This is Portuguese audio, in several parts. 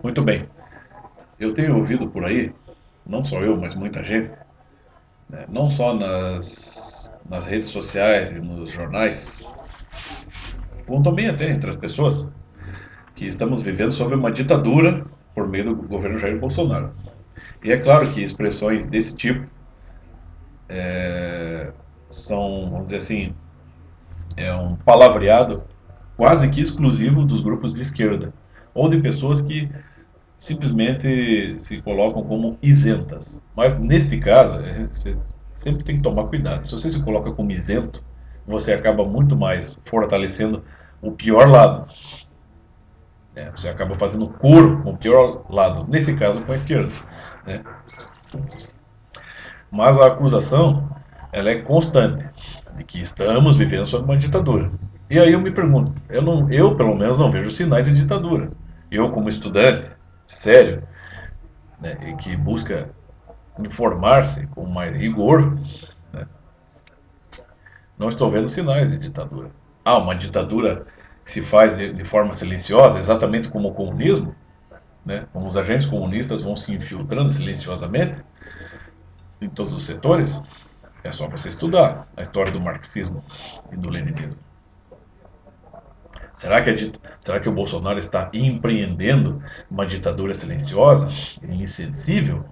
Muito bem. Eu tenho ouvido por aí, não só eu, mas muita gente, né, não só nas redes sociais e nos jornais, como também até entre as pessoas, que estamos vivendo sob uma ditadura por meio do governo Jair Bolsonaro. E é claro que expressões desse tipo são, vamos dizer assim, é um palavreado quase que exclusivo dos grupos de esquerda, ou de pessoas que simplesmente se colocam como isentas. Mas neste caso, você sempre tem que tomar cuidado. Se você se coloca como isento, você acaba muito mais fortalecendo o pior lado. Né? Você acaba fazendo coro com o pior lado, nesse caso com a esquerda. Né? Mas a acusação ela é constante de que estamos vivendo sob uma ditadura. E aí eu me pergunto, eu pelo menos não vejo sinais de ditadura. Eu como estudante sério, né, e que busca informar-se com mais rigor, né, não estou vendo sinais de ditadura. Ah, uma ditadura que se faz de forma silenciosa, exatamente como o comunismo, né, como os agentes comunistas vão se infiltrando silenciosamente em todos os setores. É só você estudar a história do marxismo e do leninismo. Será que o Bolsonaro está empreendendo uma ditadura silenciosa e insensível?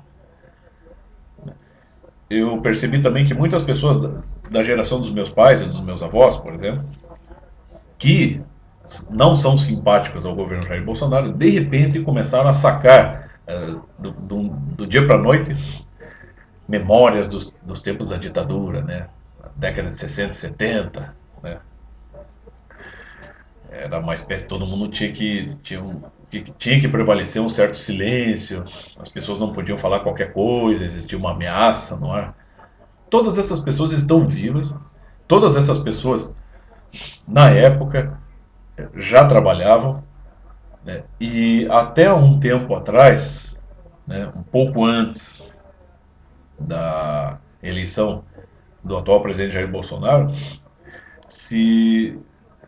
Eu percebi também que muitas pessoas da geração dos meus pais e dos meus avós, por exemplo, que não são simpáticos ao governo Jair Bolsonaro, de repente começaram a sacar do dia para a noite memórias dos tempos da ditadura, né? Década de 60 e 70, né? Era uma espécie, todo mundo tinha que prevalecer um certo silêncio, as pessoas não podiam falar qualquer coisa, existia uma ameaça no ar. Todas essas pessoas estão vivas, todas essas pessoas, na época, já trabalhavam, né? E até um tempo atrás, né, um pouco antes da eleição do atual presidente Jair Bolsonaro, se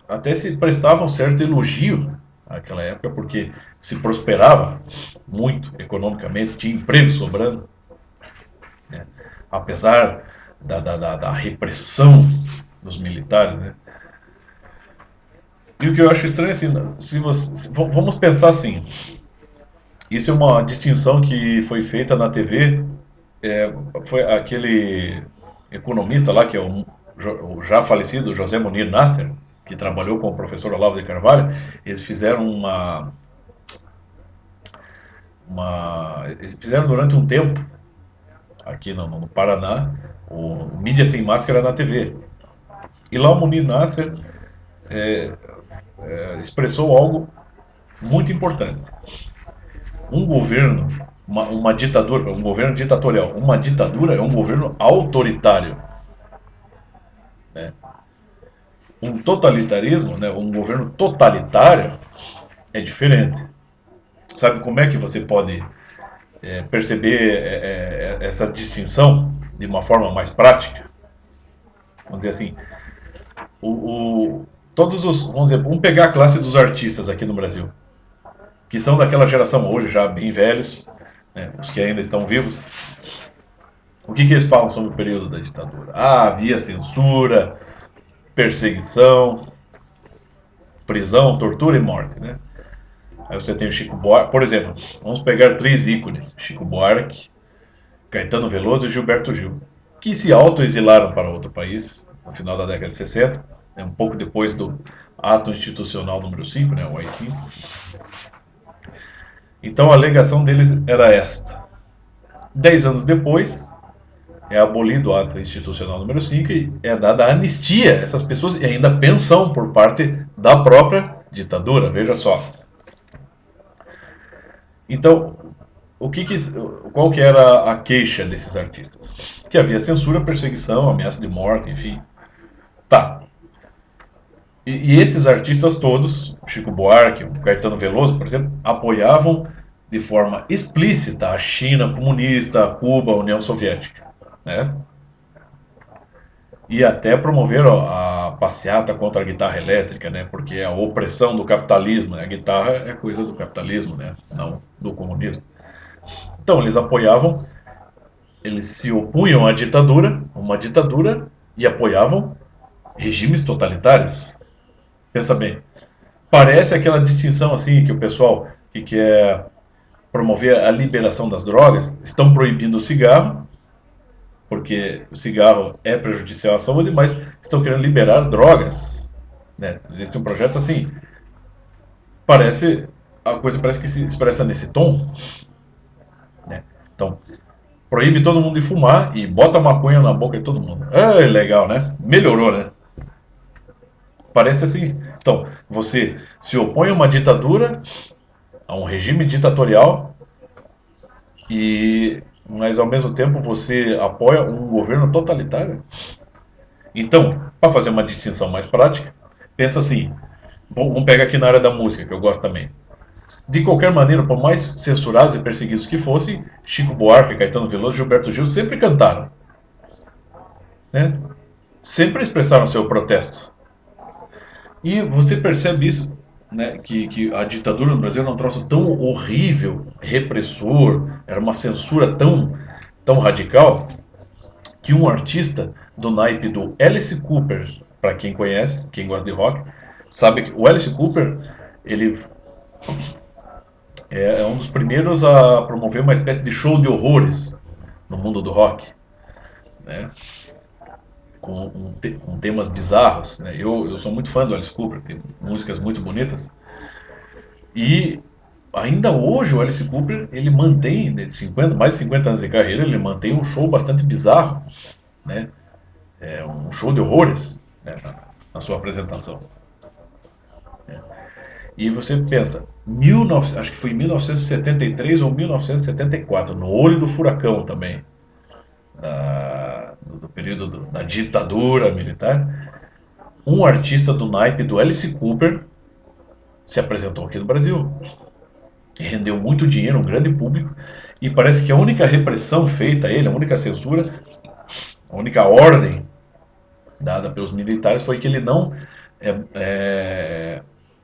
até se prestava um certo elogio naquela época, porque se prosperava muito economicamente, tinha emprego sobrando, né? Apesar da repressão dos militares. Né? E o que eu acho estranho é assim, vamos pensar assim, isso é uma distinção que foi feita na TV, é, foi aquele economista lá, que é o já falecido José Munir Nasser, que trabalhou com o professor Olavo de Carvalho, eles fizeram eles fizeram durante um tempo, aqui no Paraná, o Mídia Sem Máscara na TV. E lá o Munir Nasser expressou algo muito importante. Um governo, uma ditadura, um governo ditatorial, uma ditadura é um governo autoritário. Né? Um totalitarismo, né, um governo totalitário é diferente. Sabe como é que você pode perceber essa distinção de uma forma mais prática? Vamos dizer assim, todos os, vamos dizer, vamos pegar a classe dos artistas aqui no Brasil, que são daquela geração hoje já bem velhos, né, os que ainda estão vivos. O que eles falam sobre o período da ditadura? Ah, havia censura, perseguição, prisão, tortura e morte, né? Aí você tem o Chico Buarque, por exemplo, vamos pegar três ícones: Chico Buarque, Caetano Veloso e Gilberto Gil, que se autoexilaram para outro país no final da década de 60, né, um pouco depois do ato institucional número 5, né, o AI-5. Então a alegação deles era esta: 10 anos depois, é abolido o ato institucional número 5 e é dada anistia a essas pessoas e ainda pensão por parte da própria ditadura, veja só. Então, qual que era a queixa desses artistas? Que havia censura, perseguição, ameaça de morte, enfim. Tá. E esses artistas todos, Chico Buarque, o Caetano Veloso, por exemplo, apoiavam de forma explícita a China comunista, a Cuba, a União Soviética. Né? E até promoveram passeata contra a guitarra elétrica, né? Porque é a opressão do capitalismo, né? A guitarra é coisa do capitalismo, né? Não do comunismo. Então eles apoiavam, eles se opunham à ditadura, uma ditadura, e apoiavam regimes totalitários. Pensa bem, parece aquela distinção assim que o pessoal que quer promover a liberação das drogas estão proibindo o cigarro, porque o cigarro é prejudicial à saúde, mas estão querendo liberar drogas, né? Existe um projeto assim. Parece a coisa parece que se expressa nesse tom, né? Então, proíbe todo mundo de fumar e bota maconha na boca de todo mundo. É legal, né? Melhorou, né? Parece assim. Então, você se opõe a uma ditadura, a um regime ditatorial, mas ao mesmo tempo você apoia um governo totalitário. Então, para fazer uma distinção mais prática, pensa assim. Vamos pegar aqui na área da música, que eu gosto também. De qualquer maneira, por mais censurados e perseguidos que fossem, Chico Buarque, Caetano Veloso, Gilberto Gil sempre cantaram, né? Sempre expressaram seu protesto. E você percebe isso, né? Que a ditadura no Brasil era um troço tão horrível, repressor, era uma censura tão radical, que um artista do naipe do Alice Cooper, para quem conhece, quem gosta de rock, sabe que o Alice Cooper ele é um dos primeiros a promover uma espécie de show de horrores no mundo do rock, né? Com temas bizarros, né? Eu sou muito fã do Alice Cooper, tem músicas muito bonitas. E ainda hoje o Alice Cooper, ele mantém, né, mais de 50 anos de carreira, ele mantém um show bastante bizarro, né? É um show de horrores, né, na sua apresentação. E você pensa, acho que foi em 1973 ou 1974, no olho do furacão também, do período da ditadura militar, um artista do naipe do Alice Cooper se apresentou aqui no Brasil. Rendeu muito dinheiro, um grande público, e parece que a única repressão feita a ele, a única censura, a única ordem dada pelos militares foi que ele não é, é,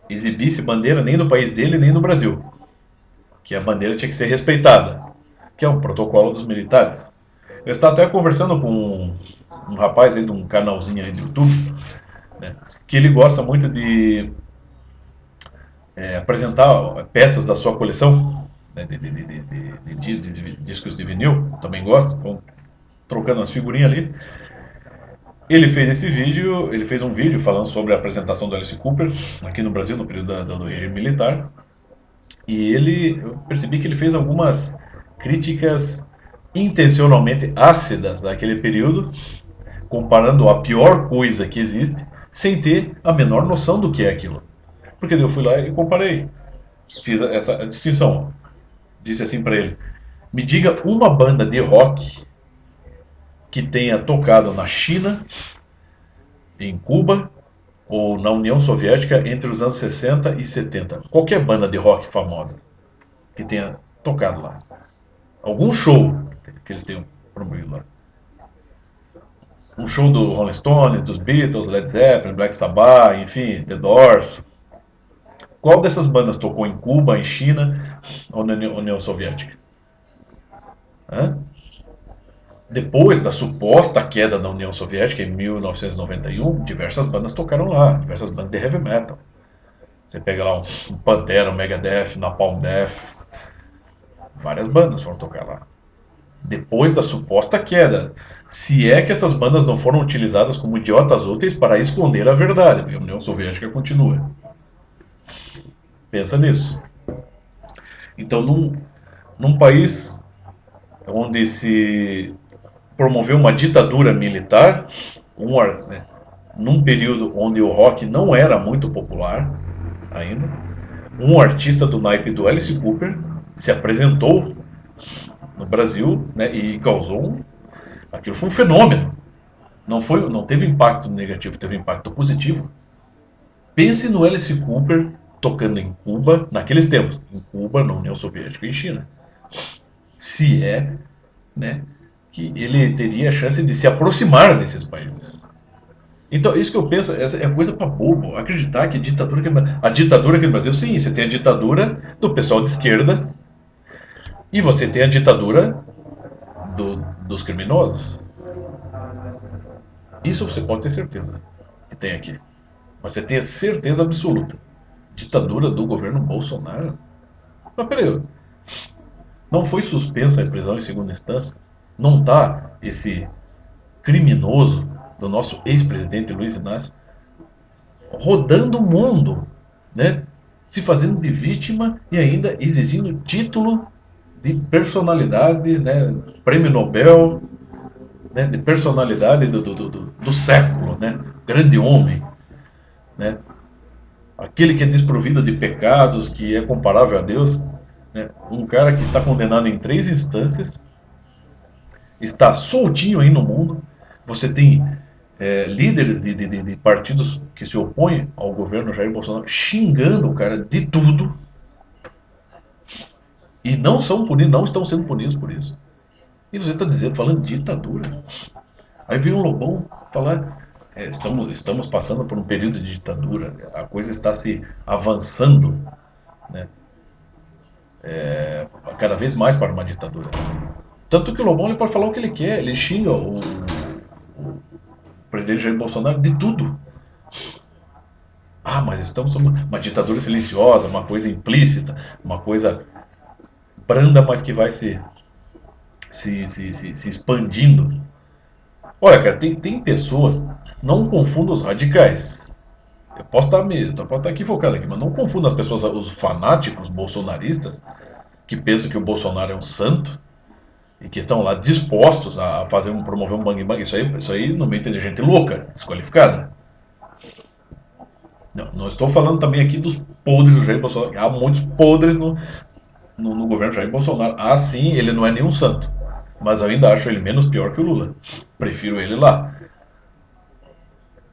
exibisse bandeira nem do país dele nem do Brasil, que a bandeira tinha que ser respeitada, que é um protocolo dos militares. Eu estava até conversando com um rapaz aí de um canalzinho aí do YouTube, né, que ele gosta muito de apresentar peças da sua coleção, né, de discos de vinil, também gosta, então trocando as figurinhas ali. Ele fez esse vídeo, ele fez um vídeo falando sobre a apresentação do Alice Cooper aqui no Brasil no período do regime militar. E eu percebi que ele fez algumas críticas intencionalmente ácidas daquele período, comparando a pior coisa que existe, sem ter a menor noção do que é aquilo. Porque eu fui lá e comparei, fiz essa distinção. Disse assim para ele: me diga uma banda de rock que tenha tocado na China, em Cuba ou na União Soviética entre os anos 60 e 70. Qualquer banda de rock famosa que tenha tocado lá. Algum show que eles tenham promovido lá. Um show do Rolling Stones, dos Beatles, Led Zeppelin, Black Sabbath, enfim, The Doors. Qual dessas bandas tocou em Cuba, em China ou na União Soviética? Hã? Depois da suposta queda da União Soviética em 1991, diversas bandas tocaram lá, diversas bandas de heavy metal. Você pega lá um Pantera, um Megadeth, Napalm Death, várias bandas foram tocar lá. Depois da suposta queda, se é que essas bandas não foram utilizadas como idiotas úteis para esconder a verdade, porque a União Soviética continua. Pensa nisso. Então, num país onde se promoveu uma ditadura militar, né, num período onde o rock não era muito popular ainda, um artista do naipe do Alice Cooper se apresentou no Brasil, né, e causou aquilo foi um fenômeno. Não teve impacto negativo, teve impacto positivo. Pense no Alice Cooper tocando em Cuba, naqueles tempos, em Cuba, na União Soviética e em China. Se é, né, que ele teria a chance de se aproximar desses países. Então, isso que eu penso, essa é coisa para bobo. Acreditar que a ditadura aqui no Brasil, sim, você tem a ditadura do pessoal de esquerda e você tem a ditadura dos criminosos. Isso você pode ter certeza que tem aqui. Mas você tem a certeza absoluta. Ditadura do governo Bolsonaro? Mas peraí, não foi suspensa a prisão em segunda instância? Não está esse criminoso do nosso ex-presidente Luiz Inácio rodando o mundo, né? Se fazendo de vítima e ainda exigindo título de personalidade, né? Prêmio Nobel, né? De personalidade do século, né? Grande homem, né? Aquele que é desprovido de pecados, que é comparável a Deus, né? Um cara que está condenado em 3 instâncias, está soltinho aí no mundo. Você tem líderes de partidos que se opõem ao governo Jair Bolsonaro xingando o cara de tudo e não estão sendo punidos por isso. E você está dizendo, falando de ditadura. Aí vem um Lobão falar, estamos passando por um período de ditadura, a coisa está se avançando, né, cada vez mais para uma ditadura. Tanto que o Lobão ele pode falar o que ele quer, ele xinga o presidente Jair Bolsonaro de tudo. Ah, mas estamos sob uma ditadura silenciosa, uma coisa implícita, uma coisa branda, mas que vai se expandindo. Olha, cara, tem pessoas, não confunda os radicais. Eu posso estar equivocado aqui, mas não confunda as pessoas, os fanáticos bolsonaristas, que pensam que o Bolsonaro é um santo e que estão lá dispostos a promover um bang bang. Isso aí no meio tem gente louca, desqualificada. Não estou falando também aqui dos podres do Jair Bolsonaro. Há muitos podres no governo Jair Bolsonaro. Ah, sim, ele não é nenhum santo. Mas eu ainda acho ele menos pior que o Lula. Prefiro ele lá.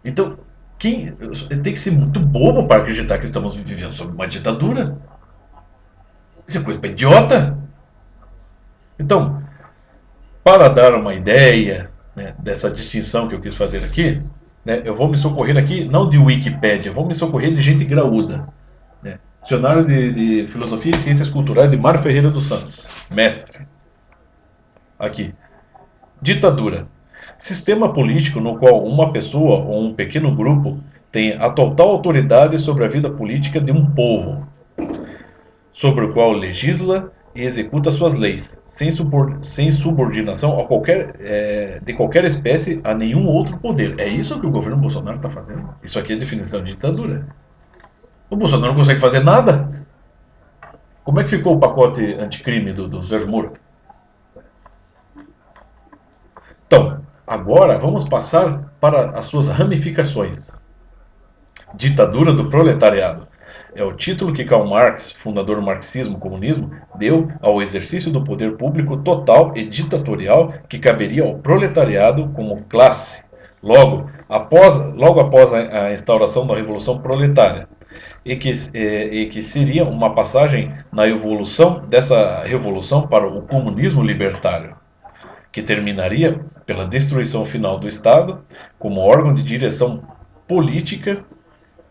Então, tem que ser muito bobo para acreditar que estamos vivendo sob uma ditadura. Isso é coisa para idiota. Então, para dar uma ideia, né, dessa distinção que eu quis fazer aqui, né, eu vou me socorrer aqui não de Wikipédia, eu vou me socorrer de gente graúda. Né? Dicionário de Filosofia e Ciências Culturais de Mário Ferreira dos Santos, mestre. Aqui. Ditadura. Sistema político no qual uma pessoa ou um pequeno grupo tem a total autoridade sobre a vida política de um povo, sobre o qual legisla e executa suas leis, sem subordinação de qualquer espécie a nenhum outro poder. É isso que o governo Bolsonaro está fazendo. Isso aqui é definição de ditadura. O Bolsonaro não consegue fazer nada. Como é que ficou o pacote anticrime do Sérgio Moro? Então, agora vamos passar para as suas ramificações. Ditadura do proletariado. É o título que Karl Marx, fundador do marxismo-comunismo, deu ao exercício do poder público total e ditatorial que caberia ao proletariado como classe, logo após a instauração da Revolução Proletária, e que seria uma passagem na evolução dessa revolução para o comunismo libertário, que terminaria pela destruição final do Estado como órgão de direção política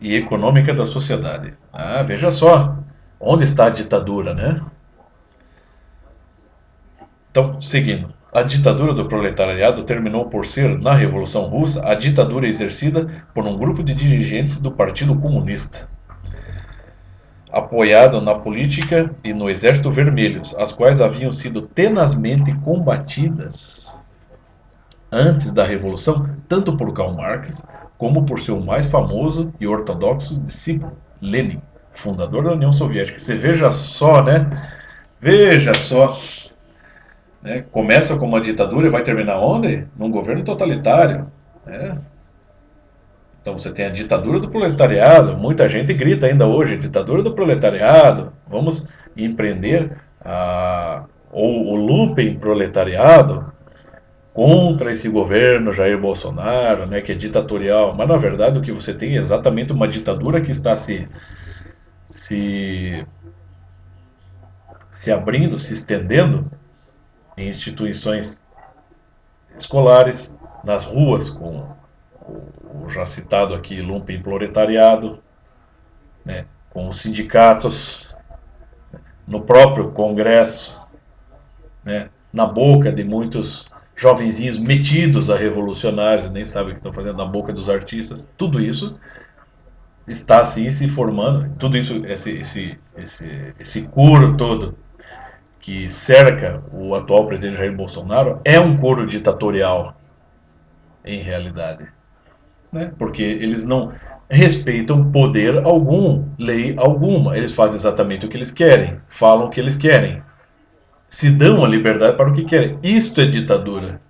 e econômica da sociedade. Ah, veja só, onde está a ditadura, né? Então, seguindo. A ditadura do proletariado terminou por ser, na Revolução Russa, a ditadura exercida por um grupo de dirigentes do Partido Comunista, apoiado na política e no Exército Vermelhos, as quais haviam sido tenazmente combatidas antes da Revolução, tanto por Karl Marx como por seu mais famoso e ortodoxo discípulo, Lenin, fundador da União Soviética. Você veja só, né? Veja só. Né? Começa com uma ditadura e vai terminar onde? Num governo totalitário. Né? Então você tem a ditadura do proletariado. Muita gente grita ainda hoje, ditadura do proletariado. Vamos empreender o looping proletariado contra esse governo Jair Bolsonaro, né, que é ditatorial. Mas na verdade o que você tem é exatamente uma ditadura que está se, se abrindo, se estendendo em instituições escolares, nas ruas com o já citado aqui lumpenproletariado, né, com os sindicatos, no próprio Congresso, né, na boca de muitos jovenzinhos metidos a revolucionários, nem sabem o que estão fazendo, na boca dos artistas. Tudo isso está assim se formando, tudo isso, esse coro todo que cerca o atual presidente Jair Bolsonaro é um coro ditatorial, em realidade, né? Porque eles não respeitam poder algum, lei alguma. Eles fazem exatamente o que eles querem, falam o que eles querem, se dão a liberdade para o que querem. Isto é ditadura.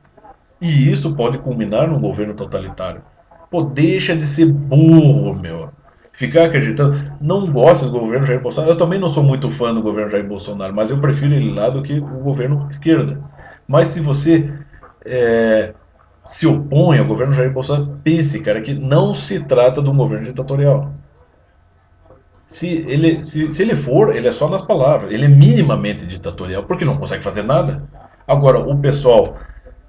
E isso pode culminar num governo totalitário. Pô, deixa de ser burro, meu. Ficar acreditando. Não gosto do governo Jair Bolsonaro. Eu também não sou muito fã do governo Jair Bolsonaro, mas eu prefiro ele lá do que o governo esquerda. Mas se você é, se opõe ao governo Jair Bolsonaro, pense, cara, que não se trata de um governo ditatorial. Se ele for, ele é só nas palavras. Ele é minimamente ditatorial, porque não consegue fazer nada. Agora, o pessoal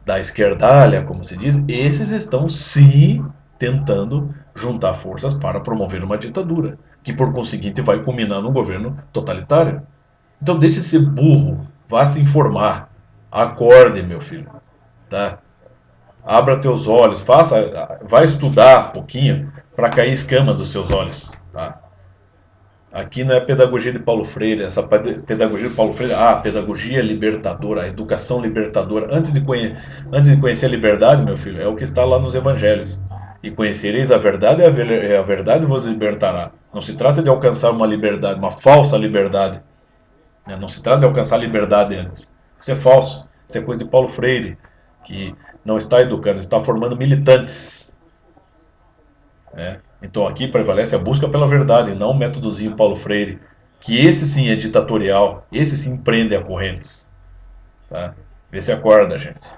da esquerdalha, como se diz, esses estão sim tentando juntar forças para promover uma ditadura, que por conseguinte vai culminar num governo totalitário. Então deixe de ser burro, vá se informar, acorde, meu filho, tá? Abra teus olhos, faça, vai estudar um pouquinho para cair escama dos seus olhos, tá? Aqui não é pedagogia de Paulo Freire, essa pedagogia de Paulo Freire, pedagogia libertadora, a educação libertadora. Antes de conhecer a liberdade, meu filho, é o que está lá nos evangelhos. E conhecereis a verdade e a verdade vos libertará. Não se trata de alcançar uma liberdade, uma falsa liberdade, né? Não se trata de alcançar a liberdade antes. Isso é falso. Isso é coisa de Paulo Freire, que não está educando, está formando militantes, né? Então aqui prevalece a busca pela verdade, não o métodozinho Paulo Freire, que esse sim é ditatorial, esse sim prende a correntes. Tá? Vê se acorda, gente.